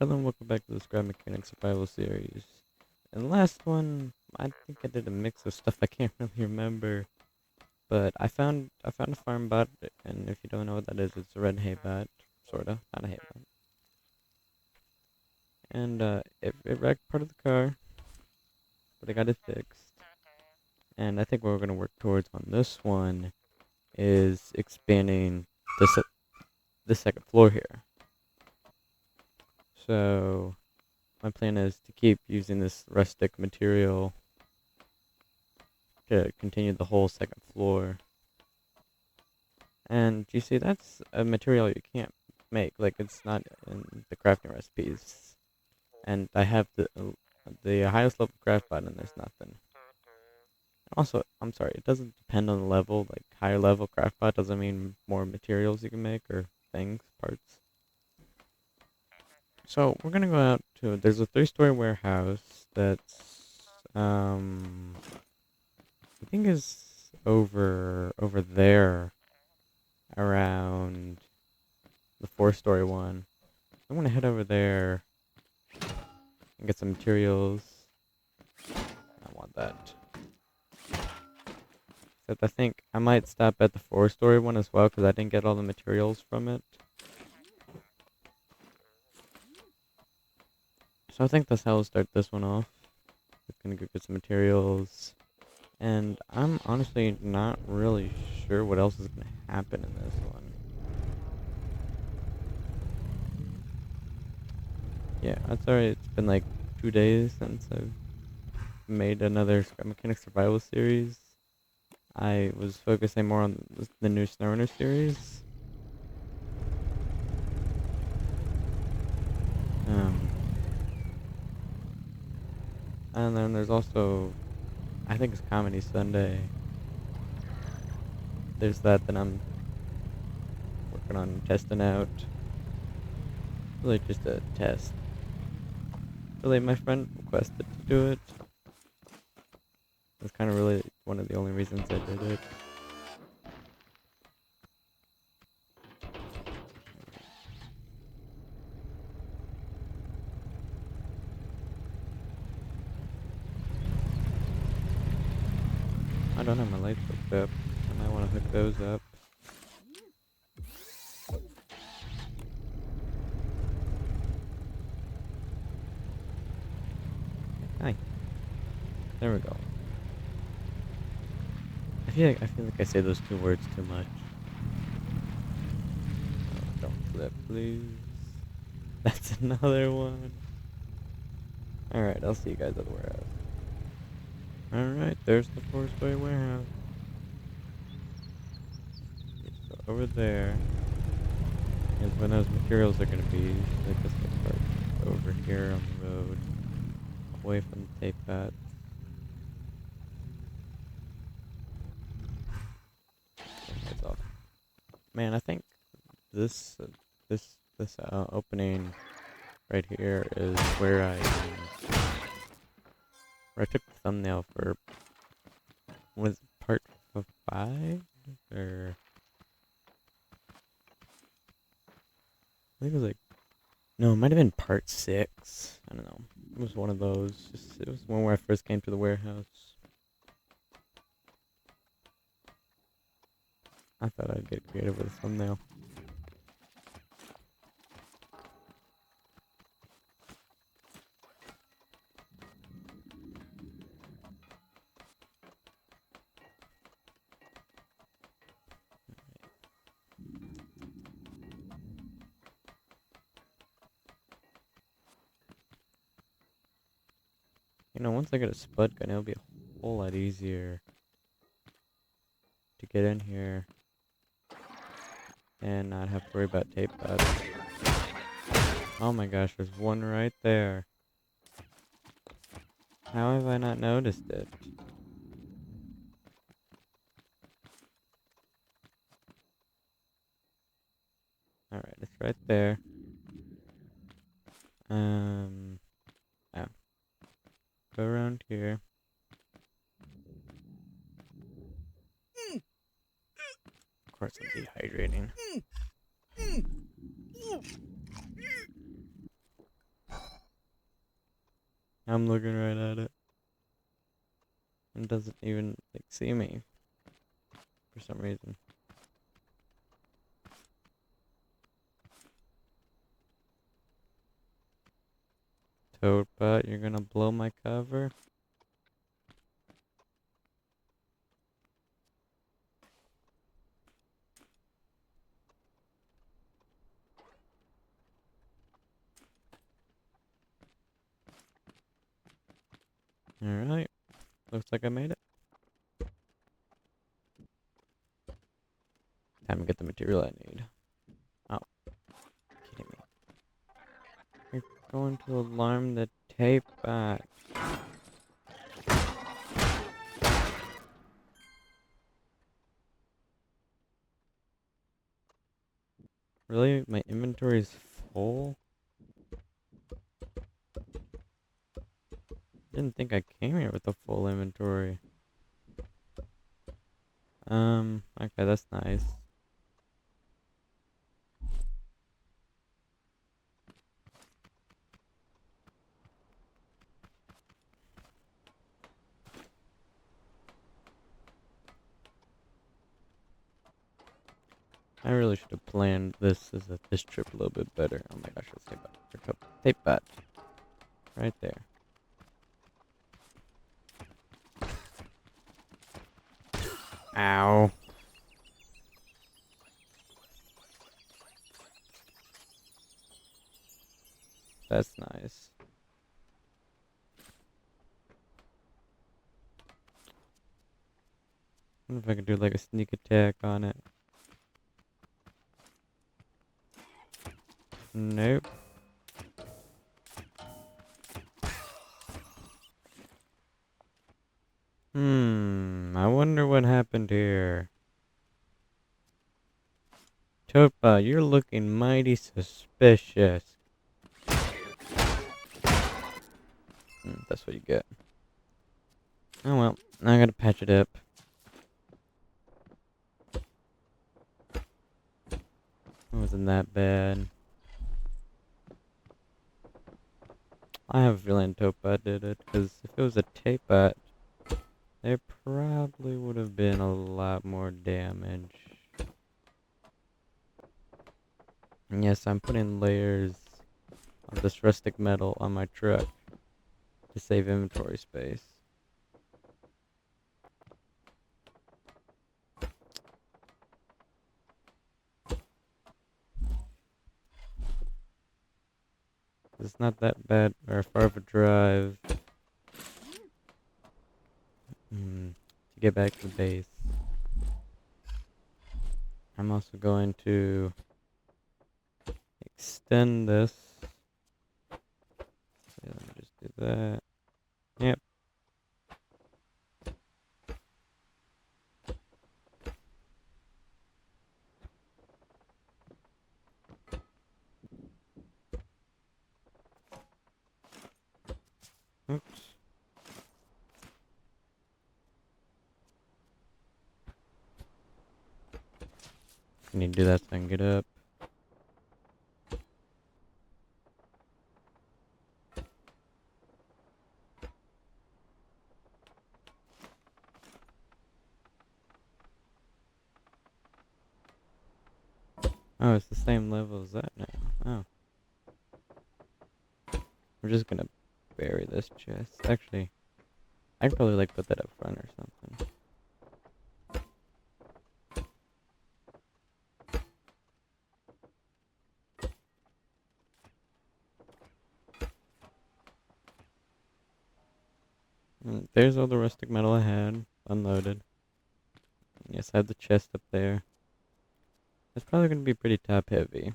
Hello and welcome back to the Scrap Mechanic Survival Series. In the last one, I think I did a mix of stuff I can't really remember. But I found a farm bot, and if you don't know what that is, it's a red hay bot. Sorta, not a hay bot. And it wrecked part of the car, but I got it fixed. And I think what we're gonna work towards on this one is expanding the second floor here. So my plan is to keep using this rustic material to continue the whole second floor. And you see, that's a material you can't make. Like, it's not in the crafting recipes. And I have the highest level craft bot, and there's nothing. Also, I'm sorry, it doesn't depend on the level. Like, higher level craft bot doesn't mean more materials you can make or things, parts. So we're gonna go out to. There's a 3-story warehouse that's I think is over there around the 4-story one. I'm gonna head over there and get some materials. I want that. Except I think I might stop at the 4-story one as well because I didn't get all the materials from it. So I think that's how we'll start this one off. Just gonna go get some materials. And I'm honestly not really sure what else is gonna happen in this one. Yeah, that's alright. It's been like 2 days since I've made another Scrap Mechanic Survival series. I was focusing more on the new SnowRunner series. Um, and then there's also, I think it's Comedy Sunday. There's that I'm working on testing out. Really just a test. Really, my friend requested to do it. That's kind of really one of the only reasons I did it. I don't have my lights hooked up. I might want to hook those up. Hi. There we go. I feel like I say those 2 words too much. Oh, don't flip, please. That's another one. Alright, I'll see you guys at the warehouse. Alright, there's the 4-story warehouse. So over there is when those materials are going to be. Like this part over here on the road, away from the tape pad. Lights off. Man, I think this opening right here is where I took the thumbnail for, was it part of 5 or I think it was like, no, it might have been part 6. I don't know. It was one of those. It was one where I first came to the warehouse. I thought I'd get creative with a thumbnail. You know, once I get a spud gun, it'll be a whole lot easier to get in here and not have to worry about tape pads. Oh my gosh, there's one right there. How have I not noticed it? Alright, it's right there. Oh. Go around here. Of course I'm dehydrating. I'm looking right at it. It doesn't even like see me for some reason. Toadbot, you're gonna blow my cover? Alright. Looks like I made it. Time to get the material I need. Oh, kidding me. You're going to alarm the tape bot. Really? My inventory's full? Didn't think I came here with a full inventory. Okay, that's nice. I really should have planned this trip a little bit better. Oh my gosh, let's tape bot. Right there. Ow. That's nice. I wonder if I could do like a sneak attack on it. Nope. I wonder what happened here. Topa, you're looking mighty suspicious. That's what you get. Oh well, now I gotta patch it up. It wasn't that bad. I have a feeling Topa did it, because if it was a tape bot, there probably would have been a lot more damage. And yes, I'm putting layers of this rustic metal on my truck to save inventory space. It's not that bad or far of a drive to get back to the base. I'm also going to extend this. So let me just do that. Yep. Oops. I need to do that so I can get up. Oh, it's the same level as that now. Oh. We're just gonna bury this chest. Actually, I could probably like put that up front or something. There's all the rustic metal I had unloaded. Yes, I have the chest up there. It's probably gonna be pretty top heavy.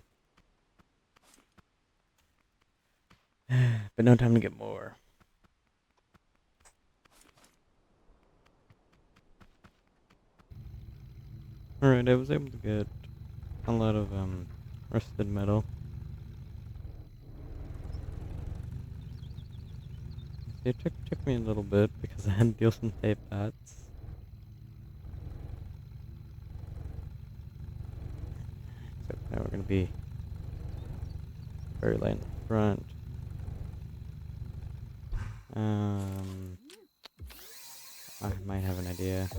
But no time to get more. Alright, I was able to get a lot of rusted metal. It took me a little bit because I had to deal with some tape bats. So now we're gonna be very light in the front. I might have an idea.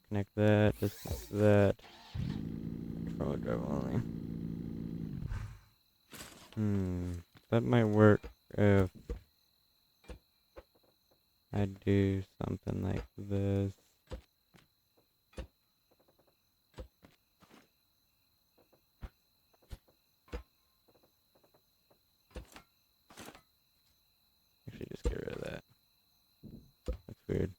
Connect that, disconnect that. Controller drive only. That might work if I do something like this. Actually, just get rid of that. That's weird.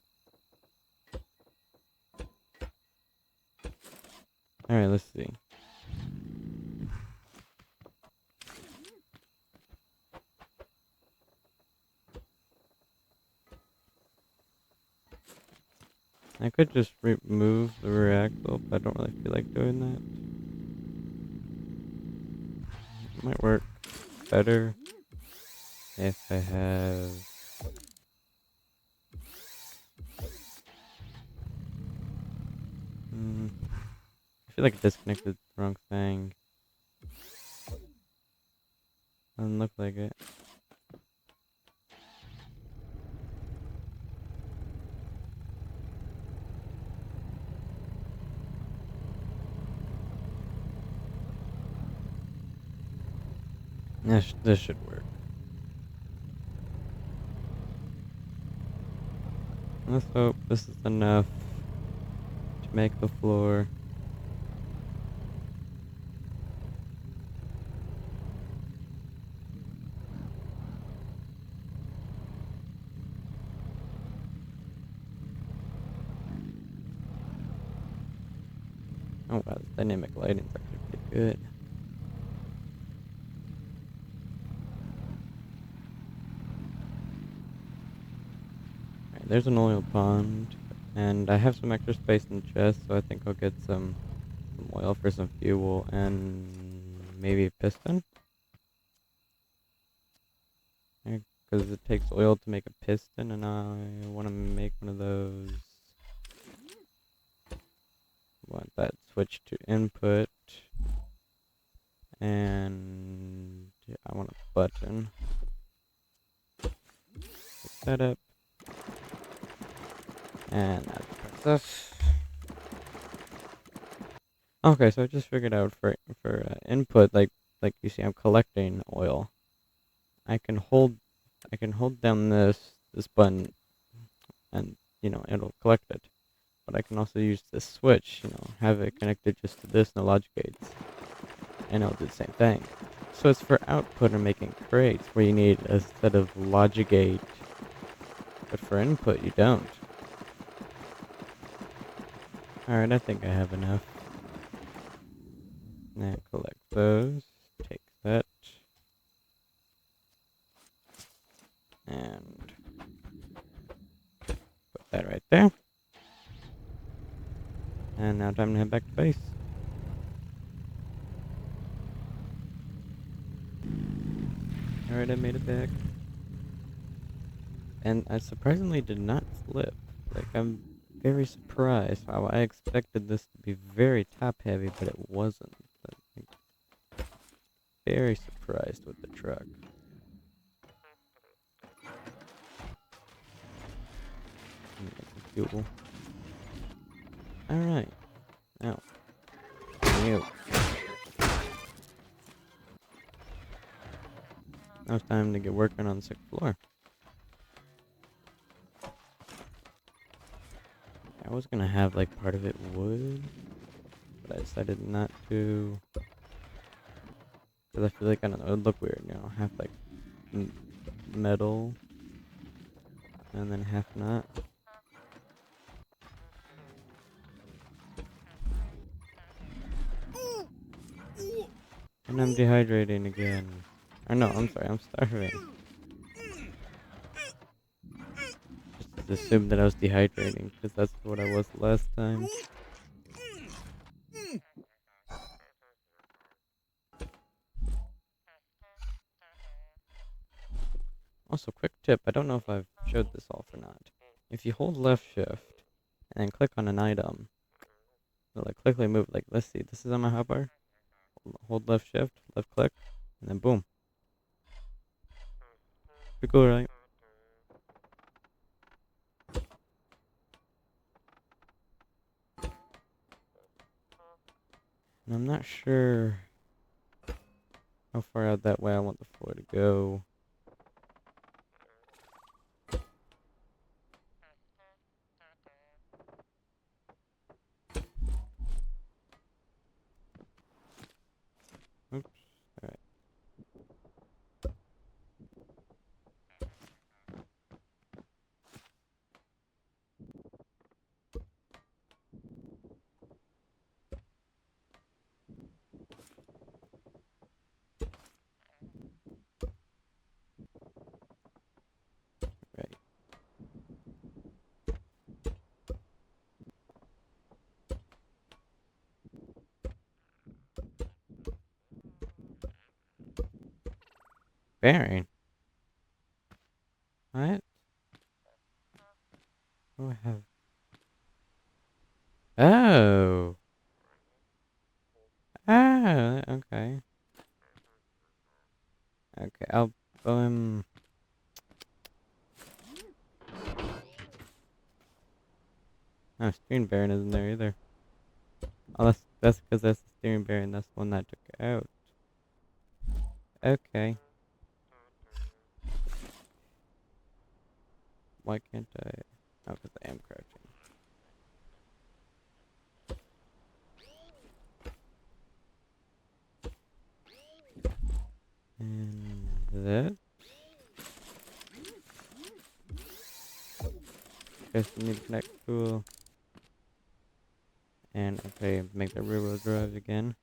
Alright, let's see. I could just remove the react but I don't really feel like doing that. It might work better if I have... I feel like I disconnected the wrong thing. Doesn't look like it. This should work. Let's hope this is enough to make the floor. Oh wow, this dynamic lighting's actually pretty good. Alright, there's an oil pond. And I have some extra space in the chest, so I think I'll get some oil for some fuel and maybe a piston. Because it takes oil to make a piston, and I want to make one of those. Want that switch to input, and I want a button. Pick that up, and that's this. Okay, so I just figured out for input, like you see, I'm collecting oil. I can hold down this button, and it'll collect it. But I can also use this switch, have it connected just to this and the logic gates, and it'll do the same thing. So it's for output or making crates where you need a set of logic gate, but for input you don't. Alright, I think I have enough. Now collect those, take that, and put that right there. And now time to head back to base. Alright, I made it back. And I surprisingly did not slip. Like, I'm very surprised. How I expected this to be very top heavy, but it wasn't. Like, very surprised with the truck. Get some fuel. Alright. Now. You. Now it's time to get working on the 6th floor. I was gonna have like part of it wood, but I decided not to. Because I feel like, I don't know, it would look weird, half like metal and then half not. And I'm dehydrating again. Or no, I'm sorry, I'm starving. Just assumed that I was dehydrating, because that's what I was last time. Also, quick tip, I don't know if I've showed this off or not. If you hold left shift, and then click on an item, it'll like quickly move, like, let's see, this is on my hotbar. Hold left shift, left click, and then boom. Be cool, right? And I'm not sure how far out that way I want the floor to go. Oops. Alright. Right. Bearing. What? What do I have? Oh. Ah, okay. Okay, I'll, no, steering bearing isn't there either. Oh, that's because that's the steering bearing. That's the one that I took out. Okay. Why can't I? Oh, because I am crouching. And that. Guess we need to connect tool. And okay, make the railroad drive again.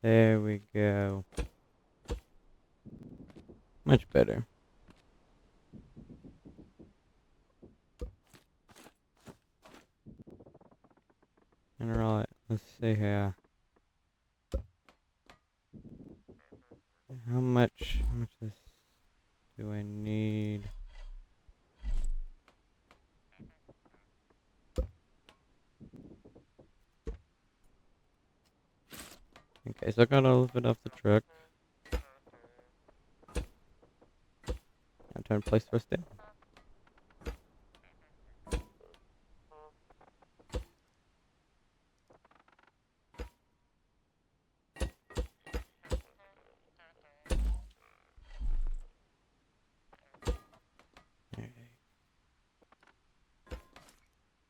There we go. Much better. And alright, let's see here. How much this do I need? Okay, so I got all of it off the truck. Now time to place first down.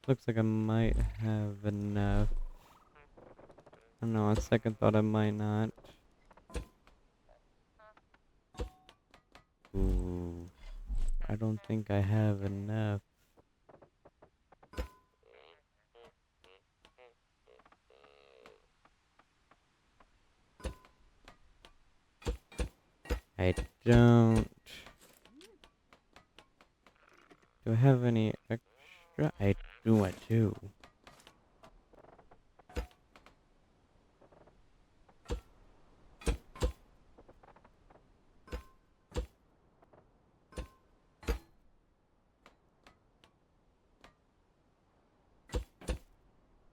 Looks like I might have enough. I don't know, on second thought I might not. Ooh, I don't think I have enough. I don't. Do I have any extra? I do.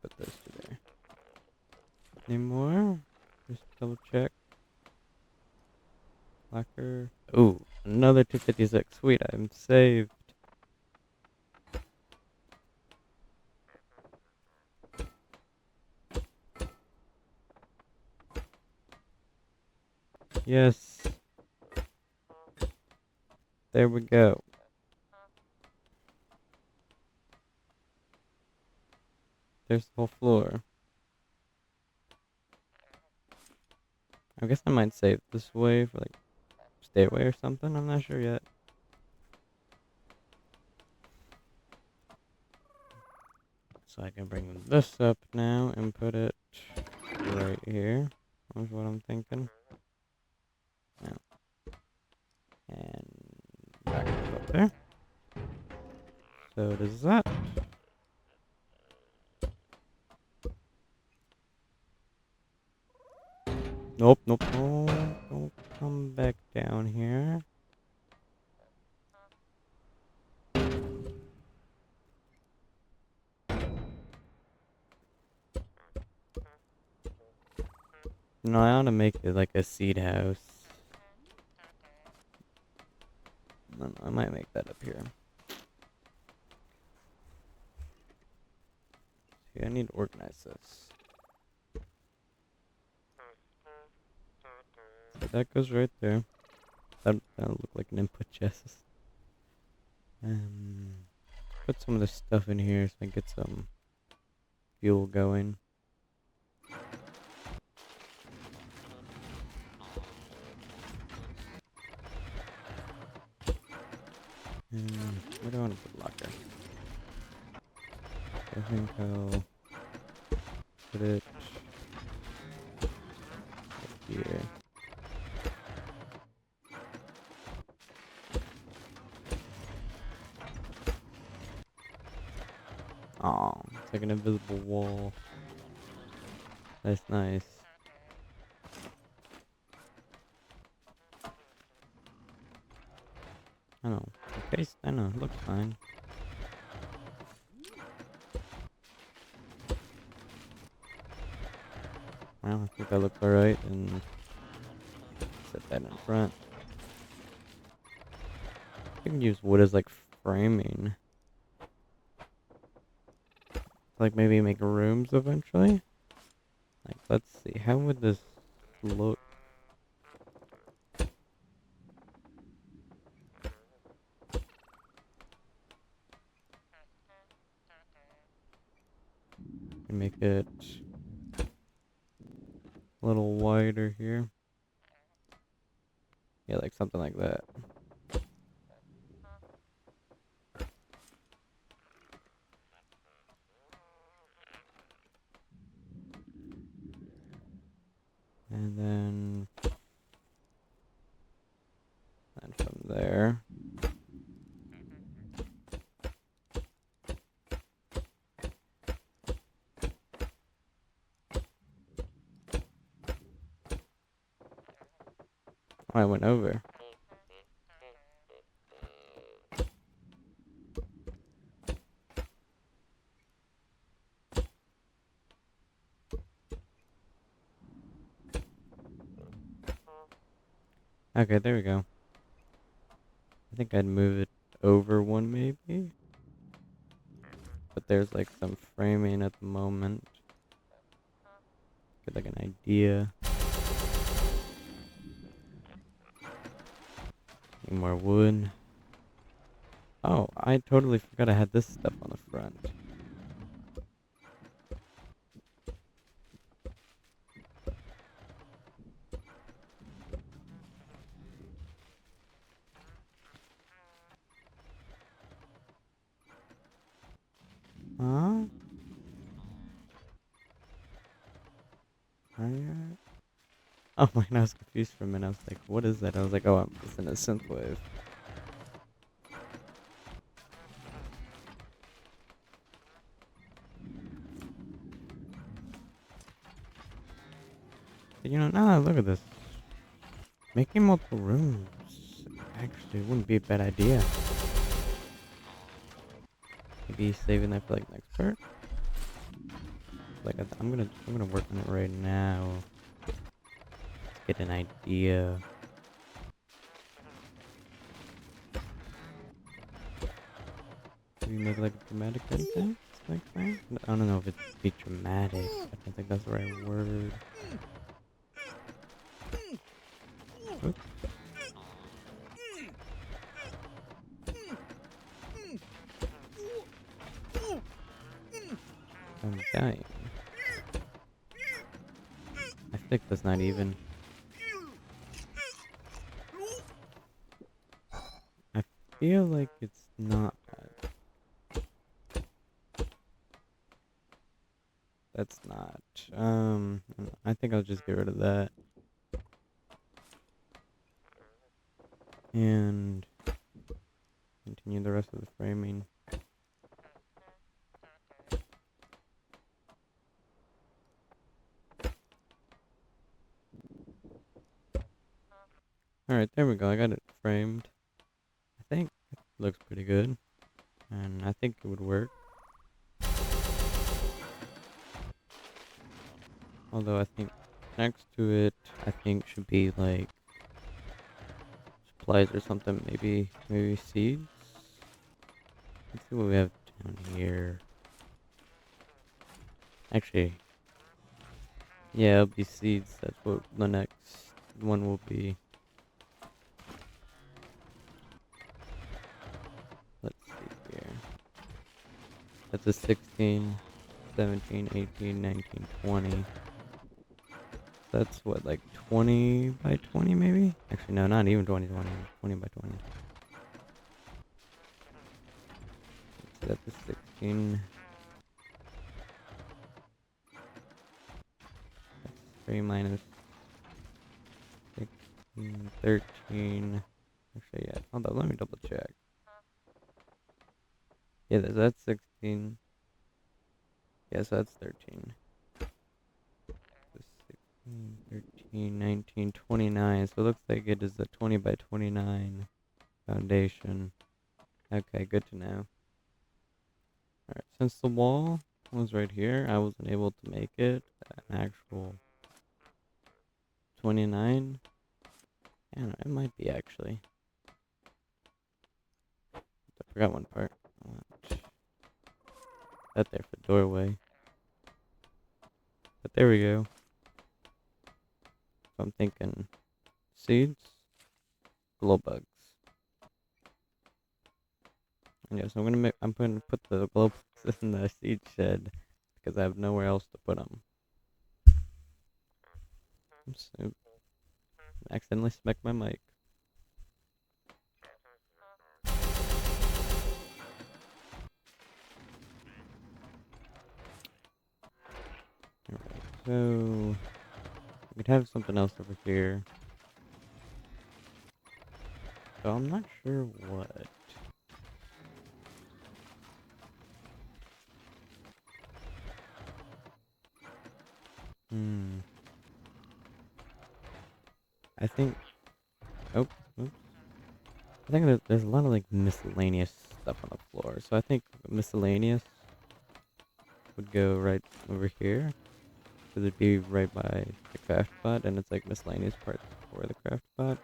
Put those two there. Any more? Just double check. Locker. Ooh, another 256. Sweet, I'm saved. Yes. There we go. There's the whole floor. I guess I might save this way for like stairway or something. I'm not sure yet. So I can bring this up now and put it right here. That's what I'm thinking. Now. And back up there. So does that. Nope. Don't come back down here. You know, I ought to make it like a seed house. I might make that up here. See, I need to organize this. So that goes right there. That'll look like an input chest. Put some of this stuff in here so I can get some fuel going. Where do I want to put locker? I think I'll put it here. Oh, it's like an invisible wall. That's nice. I know. Okay, I know. It looks fine. Well, I think that looks alright, and set that in front. I can use wood as like framing. Like maybe make rooms eventually. Like, let's see. How would this look? Make it a little wider here. Yeah, like something like that. And then from there. Oh, I went over. Okay, there we go. I think I'd move it over one maybe. But there's like some framing at the moment. Get like an idea. Need more wood. Oh, I totally forgot I had this stuff on the front. Huh? Oh my god, I was confused for a minute. I was like, what is that? I was like, oh, it's in a synthwave. But you know, now that I look at this, making multiple rooms actually wouldn't be a bad idea. Maybe saving that for like next part. Like I'm gonna work on it right now. Get an idea. Maybe make like a dramatic entrance like that. I don't know if it'd be dramatic. I don't think that's the right word. Oops. I'm dying. I think that's not even. I feel like it's not. That's not. I think I'll just get rid of that. And continue the rest of the framing. Alright, there we go. I got it framed. I think it looks pretty good. And I think it would work. Although I think next to it, I think should be like supplies or something. Maybe seeds. Let's see what we have down here. Actually, yeah, it'll be seeds. That's what the next one will be. Let's see here. That's a 16, 17, 18, 19, 20. That's what, like 20 by 20 maybe? Actually, no, not even 20, 20. 20 by 20. So that's a 16. That's 3 minus 16, 13. Actually, yeah, hold on, let me double check. Yeah, that's 16. Yeah, so that's 13. So 16, 13, 19, 29. So it looks like it is a 20 by 29 foundation. Okay, good to know. Alright, since the wall was right here, I wasn't able to make it an actual 29. I don't know, it might be actually. I forgot one part. That there for doorway. But there we go. So I'm thinking seeds, glow bugs. And yeah, so I'm going to put the glow bugs in the seed shed because I have nowhere else to put them. So, accidentally smacked my mic. Alright, so we could have something else over here. So I'm not sure what. I think. Oh, oops. I think there's a lot of like miscellaneous stuff on the floor. So I think miscellaneous would go right over here. Because it'd be right by the craft spot, and it's like miscellaneous parts for the craft spot.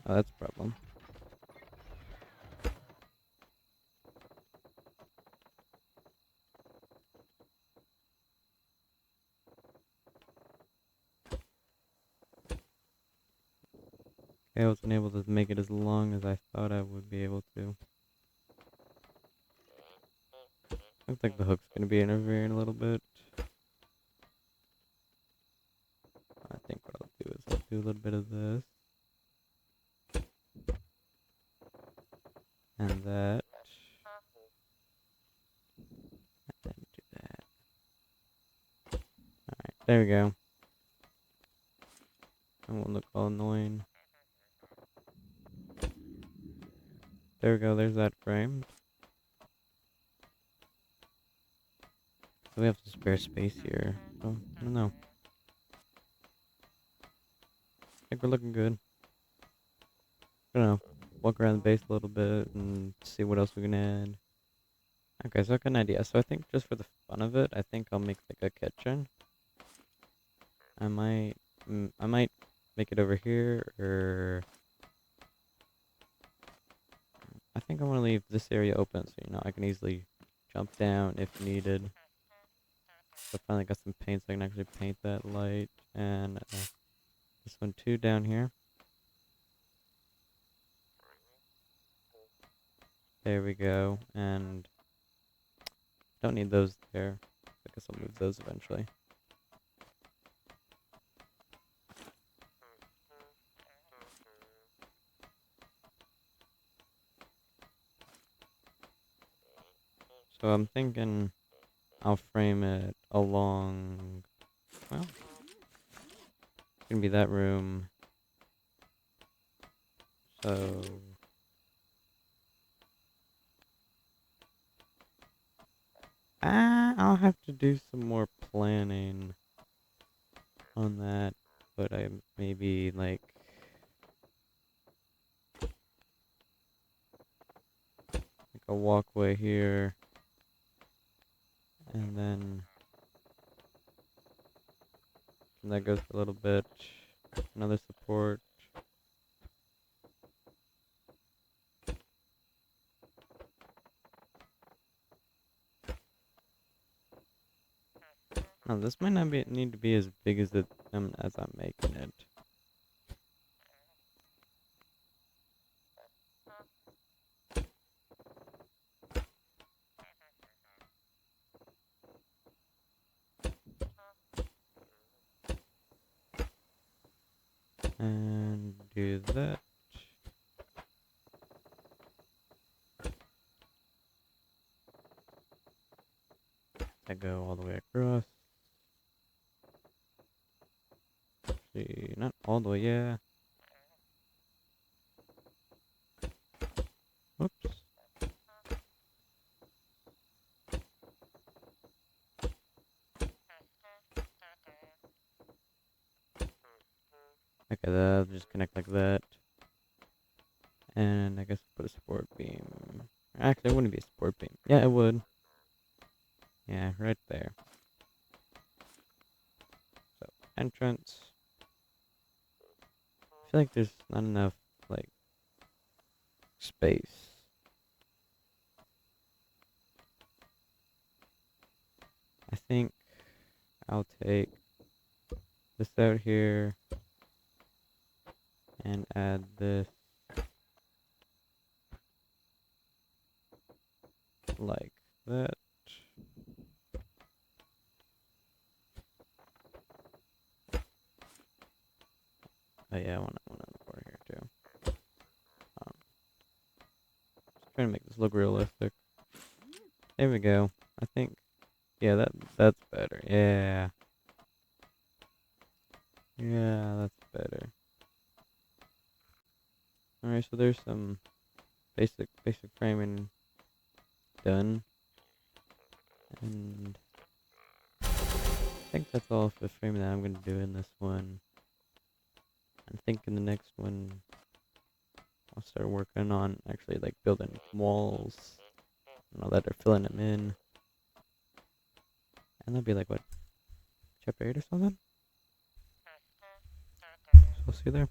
Oh, that's a problem. I wasn't able to make it as long as I thought I would be able to. Looks like the hook's gonna be interfering a little bit. I think what I'll do is I'll do a little bit of this. And that. And then do that. Alright, there we go. It won't look all annoying. There we go, there's that frame. So we have some spare space here. So, I don't know. I think we're looking good. I don't know. Walk around the base a little bit and see what else we can add. Okay, so I got an idea. So I think just for the fun of it, I think I'll make like a kitchen. I might make it over here, or I think I want to leave this area open so I can easily jump down if needed. So I finally got some paint so I can actually paint that light, and this one too down here. There we go, and don't need those there. I guess I'll move those eventually. So I'm thinking I'll frame it along, well, it's gonna be that room. So I'll have to do some more planning on that, but I maybe like a walkway here, and then that goes a little bit. Another support. Now this might not need to be as big as as I'm making it. And do that. I go all the way across. See, not all the way, yeah. Whoops. Okay, that'll just connect like that. And I guess put a support beam. Actually, it wouldn't be a support beam. Yeah, it would. Yeah, right there. So, entrance. I feel like there's not enough, like, space. I think I'll take this out here and add this like that. Oh yeah, I want on the border here too. Just trying to make this look realistic. There we go. I think, yeah, that's better. Yeah. Yeah, that's better. Alright, so there's some basic framing done. And I think that's all for the framing that I'm gonna do in this one. I think in the next one I'll start working on actually like building walls and all that, or filling them in. And that'll be like what, chapter 8 or something? So I'll see you there.